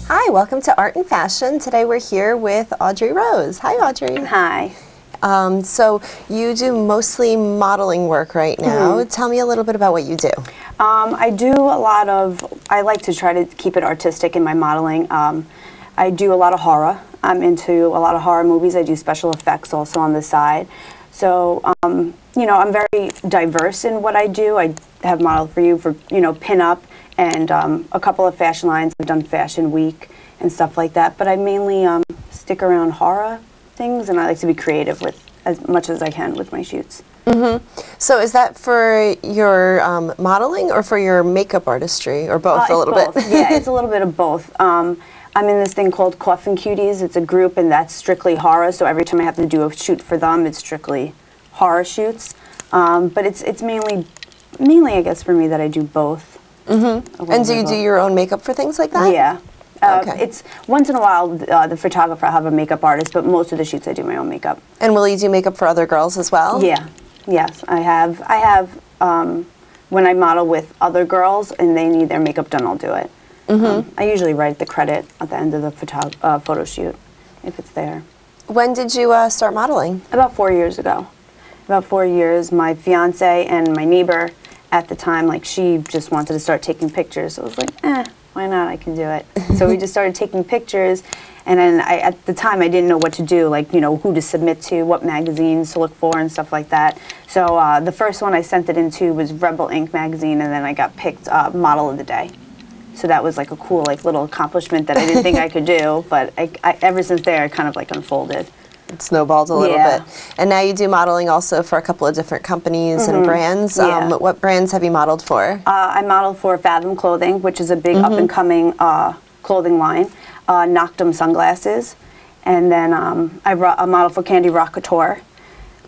Hi, welcome to Art and Fashion. Today we're here with Audreyrose. Hi, Audrey. Hi. So you do mostly modeling work right now. Tell me a little bit about what you do. I do a lot of, I like to try to keep it artistic in my modeling. I do a lot of horror. I'm into a lot of horror movies. I do special effects also on the side. So, you know, I'm very diverse in what I do. I have modeled for you for, you know, pin-up and a couple of fashion lines. I've done Fashion Week and stuff like that. But I mainly stick around horror things, and I like to be creative with as much as I can with my shoots. So is that for your modeling or for your makeup artistry, or both a little bit? Yeah, it's a little bit of both. I'm in this thing called Coffin Cuties. It's a group, and that's strictly horror. So every time I have to do a shoot for them, it's strictly horror shoots. But it's mainly I guess for me that I do both. And do you do your own makeup for things like that? Yeah. Okay. It's once in a while the photographer, I'll have a makeup artist, but most of the shoots I do my own makeup. And will you do makeup for other girls as well? Yeah. Yes, I have. When I model with other girls and they need their makeup done, I'll do it. I usually write the credit at the end of the photo shoot, if it's there. When did you start modeling? About 4 years ago. About 4 years. My fiance and my neighbor at the time, like, she just wanted to start taking pictures. So I was like, why not? I can do it. So we just started taking pictures, and then at the time I didn't know what to do, like, you know, who to submit to, what magazines to look for, and stuff like that. So the first one I sent it into was Rebel Ink magazine, and then I got picked Model of the Day. So that was like a cool, like, little accomplishment that I didn't think I could do, but ever since there, it kind of like unfolded. It snowballed a little bit. And now you do modeling also for a couple of different companies and brands. What brands have you modeled for? I modeled for Fathom Clothing, which is a big up-and-coming clothing line. Noctum Sunglasses. And then I modeled for Candy Rock Couture.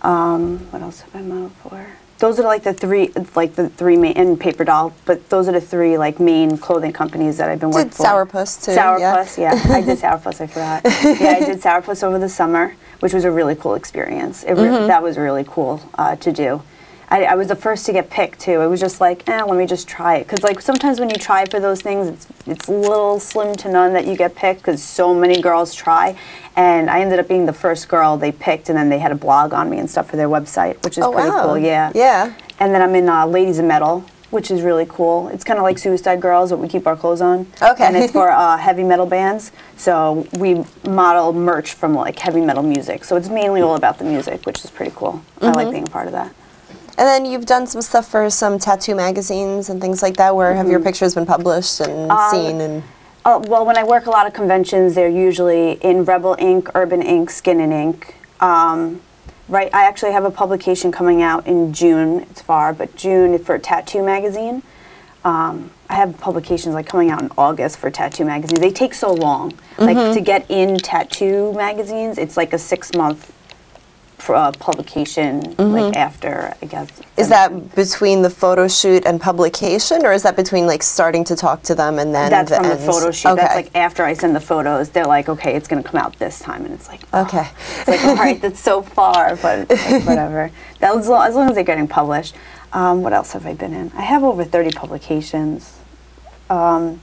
What else have I modeled for? Those are like the three main, and Paper Doll, but those are the three like main clothing companies that I've been working for. Sourpuss too. Sourpuss, yeah. I did Sourpuss, I forgot. Yeah, I did Sourpuss over the summer, which was a really cool experience. That was really cool to do. I was the first to get picked too. It was just like, let me just try it. Because like sometimes when you try for those things, it's a little slim to none that you get picked because so many girls try. And I ended up being the first girl they picked, and then they had a blog on me and stuff for their website, which is pretty cool, yeah. Yeah. And then I'm in Ladies of Metal, which is really cool. It's kind of like Suicide Girls, but we keep our clothes on. Okay. And it's for heavy metal bands. So we model merch from like heavy metal music. So it's mainly all about the music, which is pretty cool. I like being a part of that. And then you've done some stuff for some tattoo magazines and things like that. Where have your pictures been published and seen? And well, when I work a lot of conventions, they're usually in Rebel Ink, Urban Ink, Skin and Ink. Right, I actually have a publication coming out in June. It's far, but June for Tattoo Magazine. I have publications like coming out in August for tattoo magazines. They take so long. Like to get in tattoo magazines, it's like a 6-month publication, like after, I guess. Is that between the photo shoot and publication, or is that between like starting to talk to them and then that's from the photo shoot? Okay. That's like after I send the photos, they're like, okay, it's going to come out this time, and it's like, okay, it's like, all right, that's so far, but like, whatever. That was, as long as they're getting published. What else have I been in? I have over 30 publications. Skin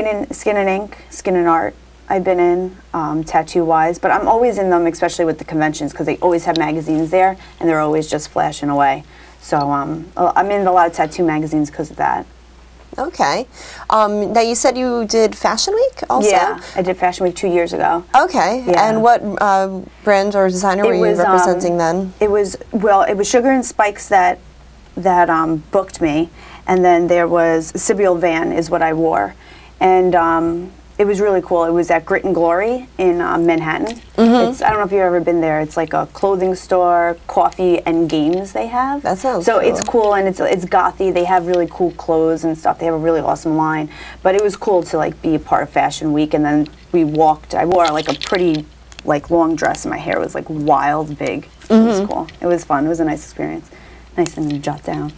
and Ink, Skin and Art. I've been in tattoo-wise, but I'm always in them, especially with the conventions, because they always have magazines there, and they're always just flashing away. So I'm in a lot of tattoo magazines because of that. Okay. Now you said you did Fashion Week also? Yeah, I did Fashion Week 2 years ago. Okay. Yeah. And what brand or designer were you representing then? It was Sugar and Spikes that booked me, and then there was Sibyl Van is what I wore, and it was really cool. It was at Grit and Glory in Manhattan. I don't know if you've ever been there. It's like a clothing store, coffee, and games they have. That sounds so cool. It's cool, and it's gothy. They have really cool clothes and stuff. They have a really awesome line. But it was cool to like be a part of Fashion Week, and then we walked. I wore like a pretty like long dress, and my hair was like wild big. It was cool. It was fun. It was a nice experience. Nice thing to jot down.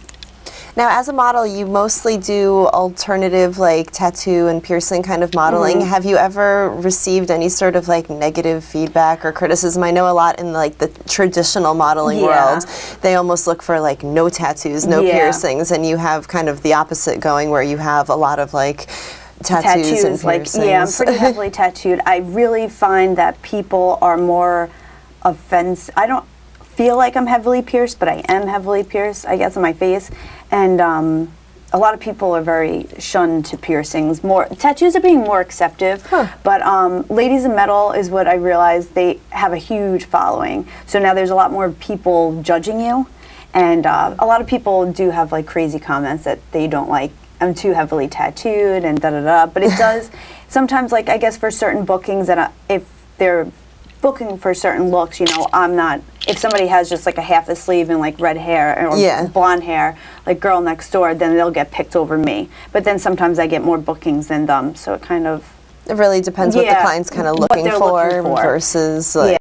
Now, as a model, you mostly do alternative, like, tattoo and piercing kind of modeling. Have you ever received any sort of, like, negative feedback or criticism? I know a lot in, like, the traditional modeling world, they almost look for, like, no tattoos, no piercings, and you have kind of the opposite going where you have a lot of, like, tattoos and piercings. Like, yeah, I'm pretty heavily tattooed. I really find that people are more I don't feel like I'm heavily pierced, but I am heavily pierced, I guess, on my face. And a lot of people are very shunned to piercings. Tattoos are being more accepted, but ladies in metal is what I realized, they have a huge following. So now there's a lot more people judging you, and a lot of people do have like crazy comments that they don't like, I'm too heavily tattooed and da-da-da, but it does sometimes, like, I guess for certain bookings, that if they're booking for certain looks, you know, I'm not, if somebody has just like a half a sleeve and like red hair or blonde hair, like Girl Next Door, then they'll get picked over me. But then sometimes I get more bookings than them, so it kind of... It really depends what the client's kind of looking for versus, like,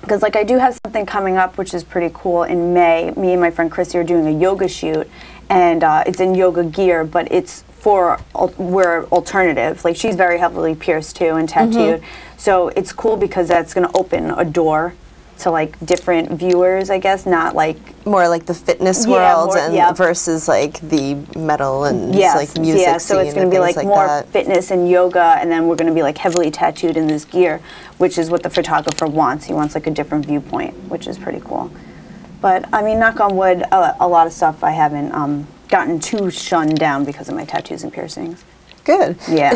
Because, like, I do have something coming up, which is pretty cool. In May, me and my friend Chrissy are doing a yoga shoot, and it's in yoga gear, but it's we're alternative. Like, she's very heavily pierced too and tattooed. So it's cool because that's going to open a door to like different viewers, I guess, not like more like the fitness world versus like the metal and like music. Yeah, so it's going to be like more fitness and yoga, and then we're going to be like heavily tattooed in this gear, which is what the photographer wants. He wants like a different viewpoint, which is pretty cool. But I mean, knock on wood, a lot of stuff I haven't gotten too shunned down because of my tattoos and piercings. Good. Yeah.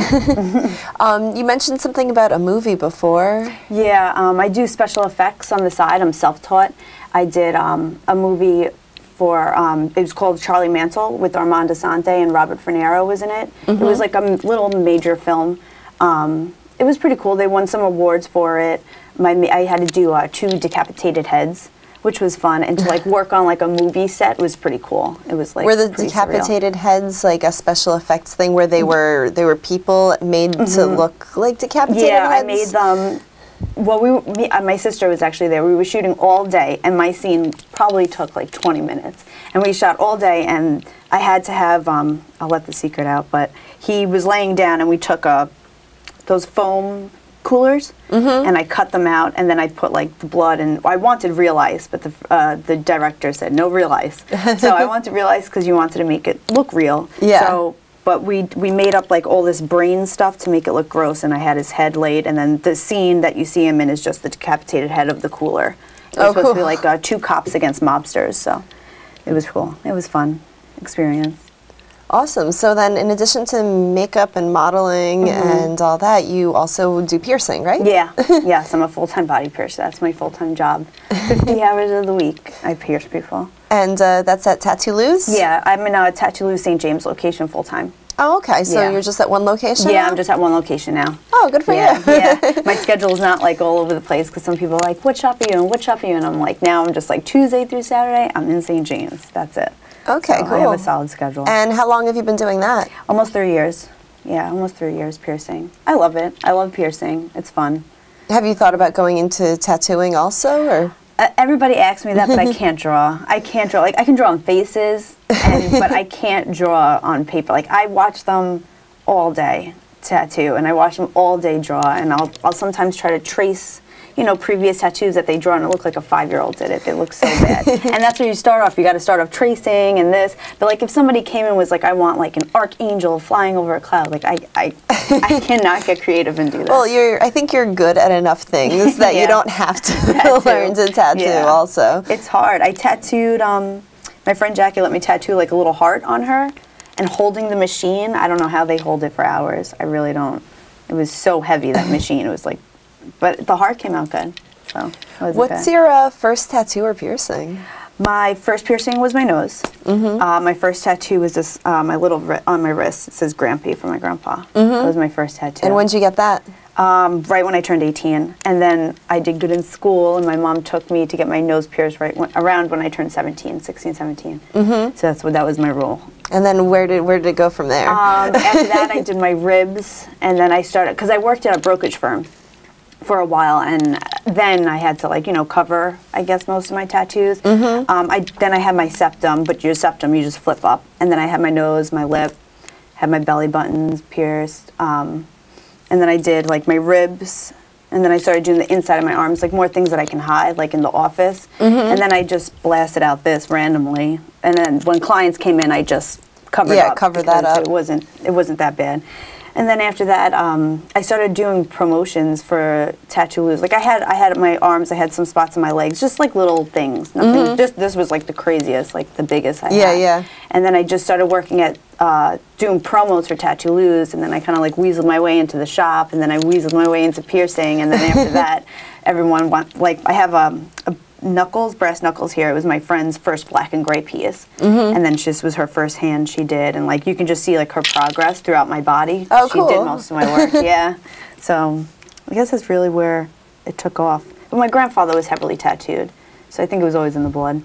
You mentioned something about a movie before. Yeah, I do special effects on the side. I'm self-taught. I did a movie for, it was called Charlie Mantle with Armand Asante, and Robert Fornero was in it. It was like a little major film. It was pretty cool. They won some awards for it. I had to do 2 decapitated heads, which was fun, and to like work on like a movie set was pretty cool. It was like were the decapitated heads like a special effects thing where they were people made to look like decapitated heads? Yeah, I made them. Well, my sister was actually there. We were shooting all day, and my scene probably took like 20 minutes. And we shot all day, and I had to have, I'll let the secret out, but he was laying down, and we took those foam coolers, and I cut them out, and then I put like the blood, and I wanted real ice, but the director said no real ice. So I wanted real ice because you wanted to make it look real. Yeah. So, but we made up like all this brain stuff to make it look gross, and I had his head laid, and then the scene that you see him in is just the decapitated head of the cooler. It was supposed to be like 2 cops against mobsters, so it was cool. It was fun experience. Awesome. So then, in addition to makeup and modeling and all that, you also do piercing, right? Yeah. Yes, I'm a full-time body piercer. That's my full-time job. 50 hours of the week, I pierce people. And that's at Tattoo-Loose? Yeah, I'm in a Tattoo-Loose St. James location full-time. Oh, okay. So you're just at one location now? I'm just at one location now. Oh, good for you. Yeah. My schedule's not like all over the place because some people are like, what shop are you in? What shop are you in? I'm like, now I'm just like Tuesday through Saturday, I'm in St. James. That's it. Okay, so cool. I have a solid schedule. And how long have you been doing that? Almost 3 years. Yeah, almost 3 years piercing. I love it. I love piercing. It's fun. Have you thought about going into tattooing also, or? Everybody asks me that, but I can't draw. I can't draw. Like, I can draw on faces, but I can't draw on paper. Like, I watch them all day tattoo, and I watch them all day draw, and I'll sometimes try to trace, you know, previous tattoos that they draw, and it looked like a 5-year-old did it. It looks so bad. And that's where you start off. You got to start off tracing and this. But like, if somebody came in and was like, I want like an archangel flying over a cloud, like I cannot get creative and do that. Well, I think you're good at enough things that you don't have to learn to tattoo. Also, it's hard. I tattooed. My friend Jackie let me tattoo like a little heart on her, and holding the machine. I don't know how they hold it for hours. I really don't. It was so heavy, that machine. It was like. But the heart came out good. So what's your first tattoo or piercing? My first piercing was my nose. My first tattoo was this, my little on my wrist. It says Grandpa for my grandpa. That was my first tattoo. And when did you get that? Right when I turned 18. And then I did good in school, and my mom took me to get my nose pierced around when I turned 16, 17. So that was my rule. And then where did it go from there? After that, I did my ribs, and then I started, because I worked at a brokerage firm for a while, and then I had to, like, you know, cover, I guess, most of my tattoos. Then I had my septum, but your septum you just flip up. And then I had my nose, my lip, had my belly buttons pierced. And then I did, like, my ribs. And then I started doing the inside of my arms, like more things that I can hide, like in the office. And then I just blasted out this randomly. And then when clients came in, I just covered up. Cover that up. It wasn't that bad. And then after that, I started doing promotions for tattoos. Like I had my arms, I had some spots on my legs, just like little things. Nothing. Just this was like the craziest, like the biggest I had. Yeah. And then I just started working at doing promos for Tattoos, and then I kind of like weaseled my way into the shop, and then I weaseled my way into piercing, and then after that, everyone like I have a knuckles, brass knuckles here. It was my friend's first black and gray piece, and then this was her first hand she did, and like you can just see like her progress throughout my body. Oh, cool. She did most of my work, yeah. So I guess that's really where it took off. But my grandfather was heavily tattooed, so I think it was always in the blood.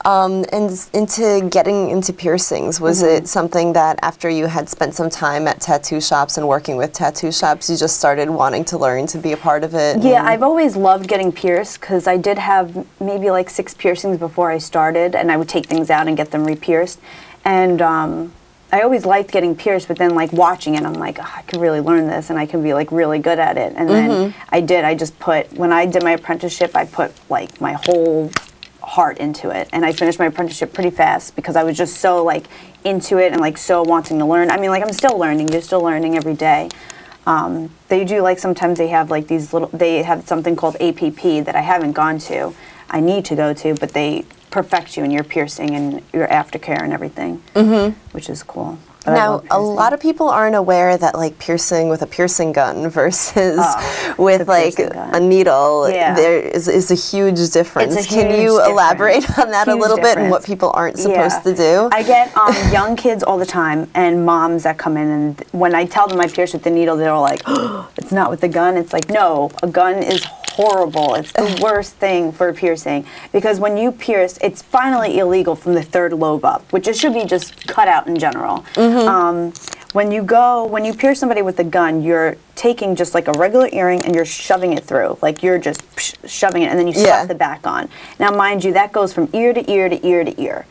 And into getting into piercings, was it something that after you had spent some time at tattoo shops and working with tattoo shops, you just started wanting to learn to be a part of it? Yeah, I've always loved getting pierced because I did have maybe like 6 piercings before I started, and I would take things out and get them re-pierced. And I always liked getting pierced, but then like watching it, I'm like, oh, I could really learn this and I can be like really good at it. And then I just put, when I did my apprenticeship, I put like my whole heart into it, and I finished my apprenticeship pretty fast because I was just so like into it and like so wanting to learn. I mean, like I'm still learning, you're still learning every day. They do like sometimes they have like these little, they have something called APP that I haven't gone to. I need to go to, but they perfect you in your piercing and your aftercare and everything, which is cool. But now, a lot of people aren't aware that like piercing with a piercing gun versus with like a needle, there is a huge difference. Can you elaborate on that a little bit and what people aren't supposed to do? I get young kids all the time and moms that come in, and when I tell them I pierce with the needle, they're all like, oh, it's not with the gun. It's like, no, a gun is horrible. It's the worst thing for a piercing because when you pierce, it's finally illegal from the 3rd lobe up, which it should be just cut out in general. When you pierce somebody with a gun, you're taking just like a regular earring and you're shoving it through. Like you're just shoving it and then you slap the back on. Now, mind you, that goes from ear to ear to ear to ear.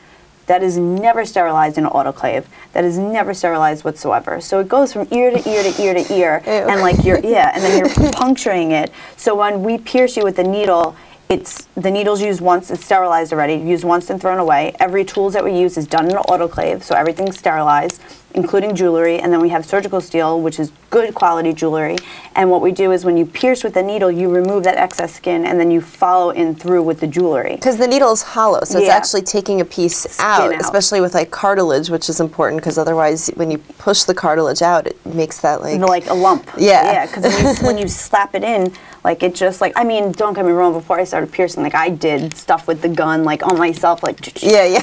That is never sterilized in an autoclave. That is never sterilized whatsoever. So it goes from ear to ear to ear to ear, and like and then you're puncturing it. So when we pierce you with the needle, the needle's used once, it's sterilized already, used once and thrown away. Every tools that we use is done in an autoclave, so everything's sterilized, including jewelry, and then we have surgical steel, which is good quality jewelry. And what we do is when you pierce with the needle, you remove that excess skin, and then you follow in through with the jewelry. Because the needle is hollow, so it's actually taking a piece out, especially with like cartilage, which is important because otherwise when you push the cartilage out, it makes that like a lump. Yeah. Because when you slap it in, like it just like, I mean, don't get me wrong, before I started piercing, like I did stuff with the gun, like on myself, like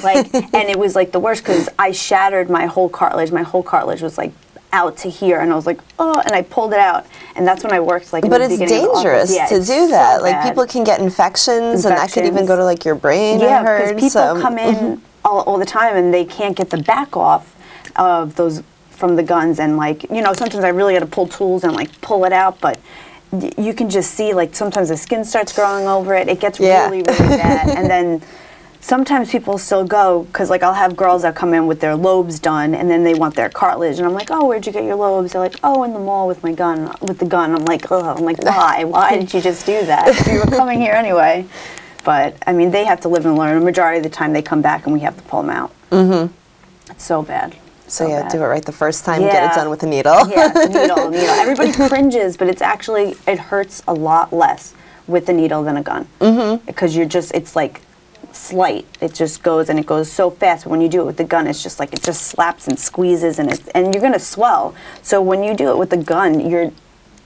like, and it was like the worst because I shattered my whole cartilage. My whole cartilage was like out to here, and I was like, oh, and I pulled it out, and that's when I worked like. But it's dangerous to do that. So like people can get infections, and that could even go to like your brain. Yeah, because people come in all the time, and they can't get the back off of those from the guns, and like sometimes I really got to pull tools and like pull it out, but. You can just see like sometimes the skin starts growing over it. It gets really, really bad, and then sometimes people still go because like I'll have girls that come in with their lobes done, and then they want their cartilage, and I'm like, oh, where'd you get your lobes? They're like, oh, in the mall with my gun, with the gun. I'm like, oh, why? Why did you just do that? You were coming here anyway. But I mean, they have to live and learn. The majority of the time, they come back and we have to pull them out. It's so bad. So yeah, do it right the first time, get it done with a needle. Yeah, needle. Everybody cringes, but it's actually, it hurts a lot less with the needle than a gun. Because it's like slight. It just goes, and it goes so fast. But when you do it with the gun, it's just like, it just slaps and squeezes, and you're going to swell. So when you do it with the gun, you're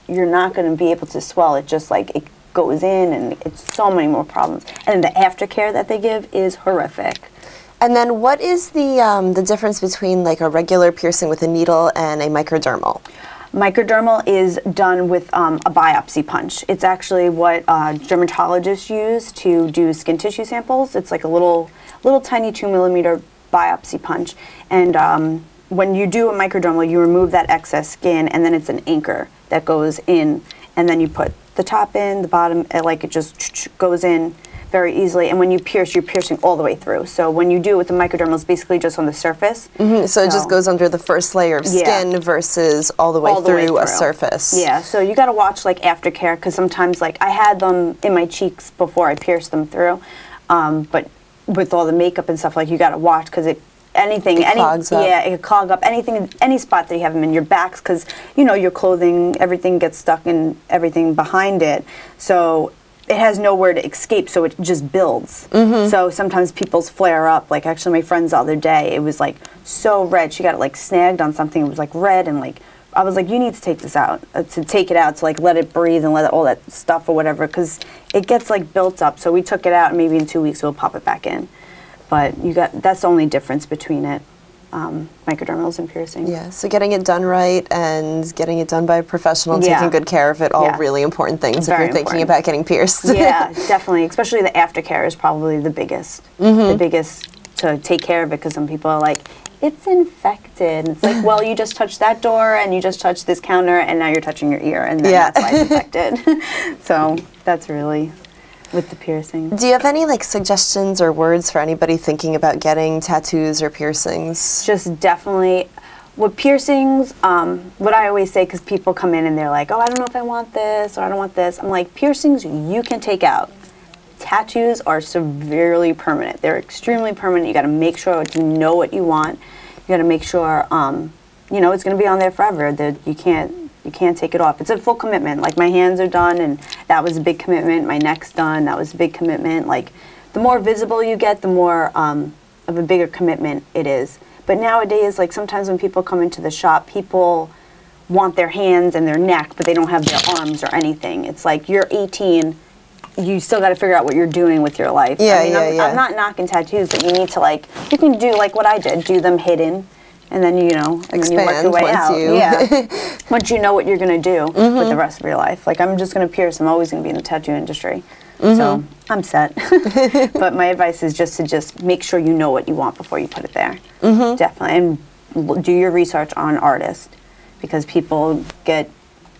not going to be able to swell. It just like, it goes in, and it's so many more problems. And the aftercare that they give is horrific. And then what is the difference between like a regular piercing with a needle and a microdermal? Microdermal is done with a biopsy punch. It's actually what dermatologists use to do skin tissue samples. It's like a little tiny 2mm biopsy punch. And when you do a microdermal, you remove that excess skin, and then it's an anchor that goes in, and then you put the top in, the bottom, it just goes in very easily. And when you pierce, you're piercing all the way through. So when you do it with the microdermal, it's basically just on the surface. So it just goes under the first layer of skin versus all the way through a surface. Yeah, so you got to watch like aftercare, because sometimes like I had them in my cheeks before I pierced them through, but with all the makeup and stuff, like you got to watch, because it clogs up. Yeah, it could clog up any spot that you have them in your backs, because you know your clothing, everything gets stuck in everything behind it, so it has nowhere to escape, so it just builds. So sometimes people's flare up. Like actually my friend's the other day, it was like so red. She got it like snagged on something. It was like red, and like I was like, you need to take this out, to take it out, to like let it breathe and let it, all that stuff or whatever, because it gets like built up. So we took it out, and maybe in 2 weeks we'll pop it back in. But that's the only difference between it. Microdermals and piercings. Yeah, so getting it done right and getting it done by a professional, taking good care of it, all really important things if you're thinking about getting pierced. Yeah, definitely. Especially the aftercare is probably the biggest. The biggest to take care of it, because some people are like, it's infected. It's like, well, you just touched that door and you just touched this counter and now you're touching your ear, and then that's why it's infected. So that's really with the piercing. Do you have any like suggestions or words for anybody thinking about getting tattoos or piercings? Just definitely with piercings, what I always say, because people come in and they're like, oh, I don't know if I want this or I don't want this. I'm like, piercings you can take out. Tattoos are severely permanent. They're extremely permanent. You got to make sure you know what you want. You got to make sure you know it's going to be on there forever. That you can't take it off. It's a full commitment. Like my hands are done, and that was a big commitment. My neck's done. That was a big commitment. Like the more visible you get, the more of a bigger commitment it is. But nowadays, like sometimes when people come into the shop, people want their hands and their neck, but they don't have their arms or anything. It's like you're 18. You still got to figure out what you're doing with your life. Yeah, I mean, I'm not knocking tattoos, but you need to like, you can do like what I did, do them hidden, and then and then you work your way out. Once you know what you're gonna do with the rest of your life. Like I'm just gonna pierce. I'm always gonna be in the tattoo industry, so I'm set. But my advice is just to make sure you know what you want before you put it there. Definitely, and do your research on artists, because people get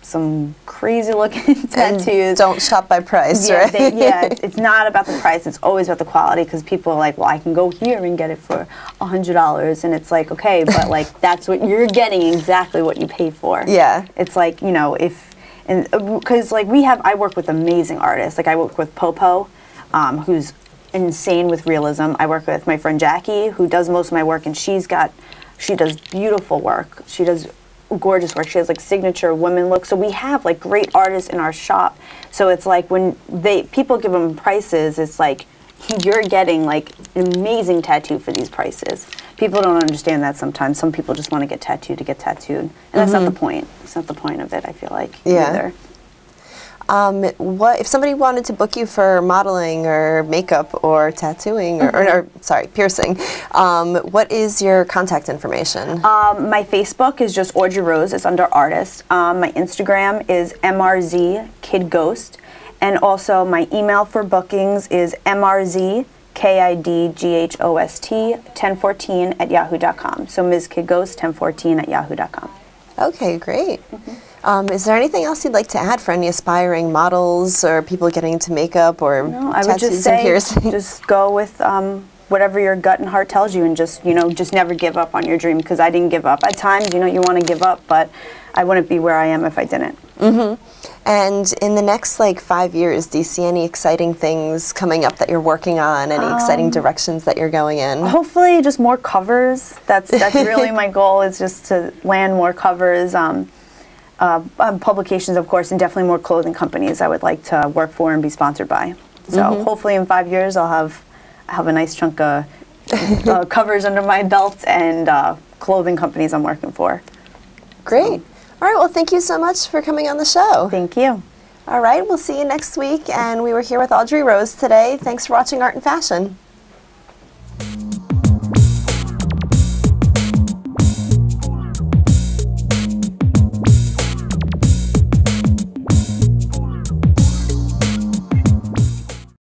some crazy looking tattoos. And don't shop by price, right? It's not about the price. It's always about the quality, because people are like, well, I can go here and get it for $100, and it's like, okay, but like that's what you're getting, exactly what you pay for. Yeah. It's like, you know, because like I work with amazing artists. Like I work with Popo, who's insane with realism. I work with my friend Jackie, who does most of my work, and she does beautiful work. She does gorgeous work. She has like signature women look. So we have like great artists in our shop. So it's like when people give them prices, it's like you're getting like an amazing tattoo for these prices. People don't understand that sometimes. Some people just want to get tattooed to get tattooed, and that's not the point. It's not the point of it, I feel like, either. What if somebody wanted to book you for modeling or makeup or tattooing or sorry, piercing? What is your contact information? My Facebook is just Audreyrose. It's under artist. My Instagram is MRZKidGhost, and also my email for bookings is MRZKidGhost1014 So MsKidGhost1014 Okay, great. Is there anything else you'd like to add for any aspiring models or people getting into makeup or tattoos and piercing? Just go with whatever your gut and heart tells you, and just never give up on your dream, because I didn't give up. At times, you want to give up, but I wouldn't be where I am if I didn't. And in the next 5 years, do you see any exciting things coming up that you're working on? Any exciting directions that you're going in? Hopefully, just more covers. That's really my goal, is just to land more covers. Publications, of course, and definitely more clothing companies I would like to work for and be sponsored by. So hopefully in 5 years I'll have a nice chunk of covers under my belt and clothing companies I'm working for. Great. All right, well, thank you so much for coming on the show. Thank you. All right, we'll see you next week, and we were here with Audreyrose today. Thanks for watching Art and Fashion.